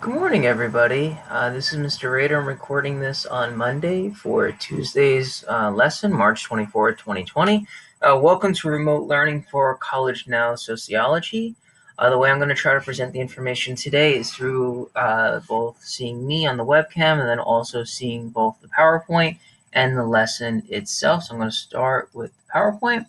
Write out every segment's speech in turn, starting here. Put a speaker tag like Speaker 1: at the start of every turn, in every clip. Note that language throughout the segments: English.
Speaker 1: Good morning, everybody. This is Mr. Rader. I'm recording this on Monday for Tuesday's lesson, March 24th, 2020. Welcome to Remote Learning for College Now Sociology. The way I'm going to try to present the information today is through both seeing me on the webcam and then also seeing both the PowerPoint and the lesson itself. So I'm going to start with the PowerPoint.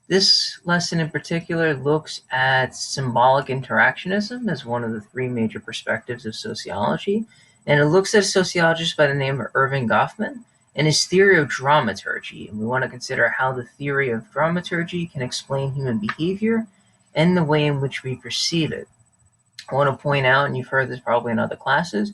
Speaker 1: This lesson in particular looks at symbolic interactionism as one of the three major perspectives of sociology, and it looks at a sociologist by the name of Goffman and his theory of dramaturgy. And we want to consider how the theory of dramaturgy can explain human behavior and the way in which we perceive it. I want to point out, and you've heard this probably in other classes,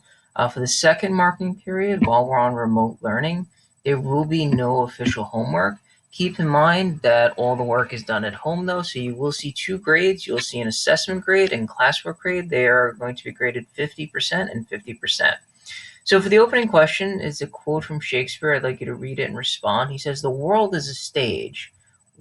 Speaker 1: for the second marking period, while we're on remote learning, there will be no official homework. Keep in mind that all the work is done at home, though, so you will see two grades. You'll see an assessment grade and classwork grade. They are going to be graded 50% and 50%. So for the opening question, it's a quote from Shakespeare. I'd like you to read it and respond. He says, "The world is a stage."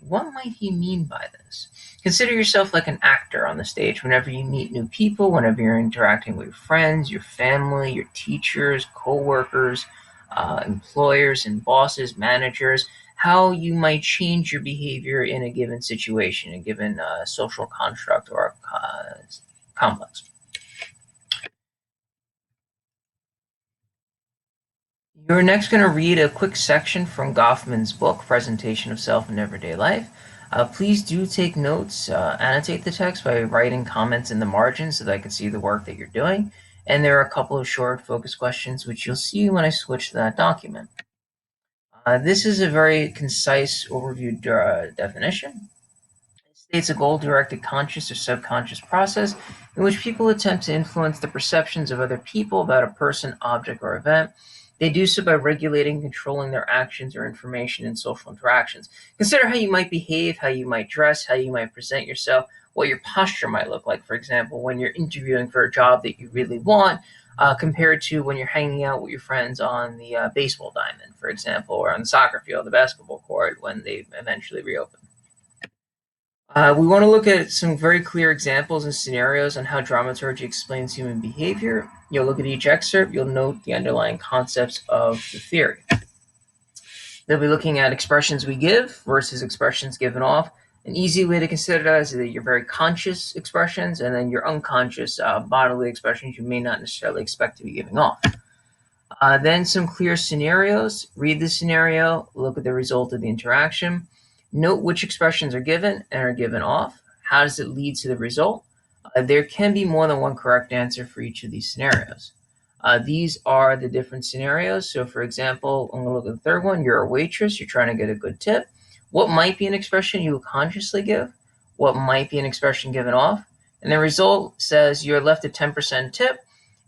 Speaker 1: What might he mean by this? Consider yourself like an actor on the stage. Whenever you meet new people, whenever you're interacting with your friends, your family, your teachers, co-workers, employers and bosses, managers, how you might change your behavior in a given situation, a given social construct or complex. You're next going to read a quick section from Goffman's book, Presentation of Self in Everyday Life. Please do take notes, annotate the text by writing comments in the margin so that I can see the work that you're doing. And there are a couple of short focus questions which you'll see when I switch to that document. This is a very concise overview definition. It states a goal-directed conscious or subconscious process in which people attempt to influence the perceptions of other people about a person, object, or event. They do so by regulating, controlling their actions or information in social interactions. Consider how you might behave, how you might dress, how you might present yourself, what your posture might look like. For example, when you're interviewing for a job that you really want, compared to when you're hanging out with your friends on the baseball diamond, for example, or on the soccer field, the basketball court, when they eventually reopen. We want to look at some very clear examples and scenarios on how dramaturgy explains human behavior. You'll look at each excerpt, you'll note the underlying concepts of the theory. They'll be looking at expressions we give versus expressions given off. An easy way to consider that is that your very conscious expressions and then your unconscious bodily expressions you may not necessarily expect to be giving off. Then some clear scenarios. Read the scenario, look at the result of the interaction. Note which expressions are given and are given off. How does it lead to the result? There can be more than one correct answer for each of these scenarios. These are the different scenarios. So for example, I'm going to look at the third one. You're a waitress. You're trying to get a good tip. What might be an expression you will consciously give? What might be an expression given off? And the result says you're left a 10% tip.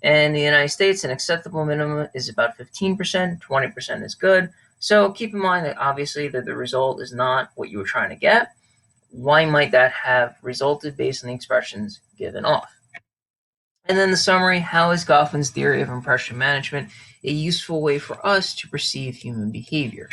Speaker 1: And in the United States, an acceptable minimum is about 15%. 20% is good. So keep in mind that obviously that the result is not what you were trying to get. Why might that have resulted based on the expressions given off? And then the summary, how is Goffman's theory of impression management a useful way for us to perceive human behavior?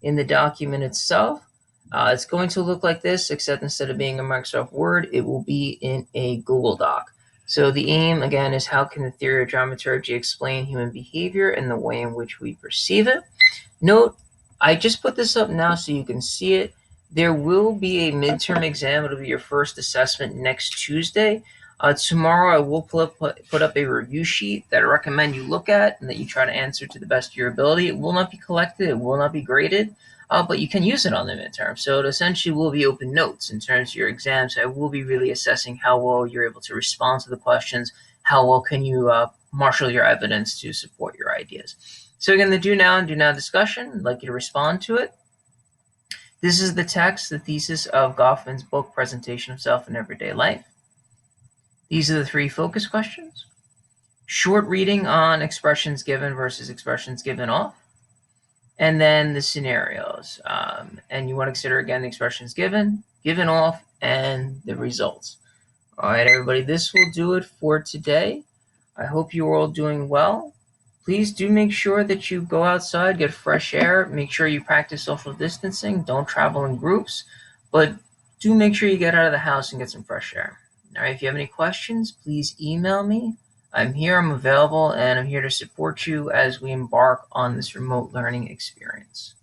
Speaker 1: In the document itself, it's going to look like this, except instead of being a Microsoft Word, it will be in a Google Doc. So the aim, again, is how can the theory of dramaturgy explain human behavior and the way in which we perceive it? Note, I just put this up now so you can see it. There will be a midterm exam. It'll be your first assessment next Tuesday. Tomorrow I will put up a review sheet that I recommend you look at and that you try to answer to the best of your ability. It will not be collected. It will not be graded. But you can use it on the midterm. So it essentially will be open notes in terms of your exams. I will be really assessing how well you're able to respond to the questions, how well can you marshal your evidence to support your ideas. So again, the do now and do now discussion, I'd like you to respond to it. This is the text, the thesis of Goffman's book, Presentation of Self in Everyday Life. These are the three focus questions. Short reading on expressions given versus expressions given off. And then the scenarios. And you want to consider, again, the expressions given, given off, and the results. All right, everybody, this will do it for today. I hope you are all doing well. Please do make sure that you go outside, get fresh air. Make sure you practice social distancing. Don't travel in groups. But do make sure you get out of the house and get some fresh air. All right, if you have any questions, please email me. I'm here, I'm available, and I'm here to support you as we embark on this remote learning experience.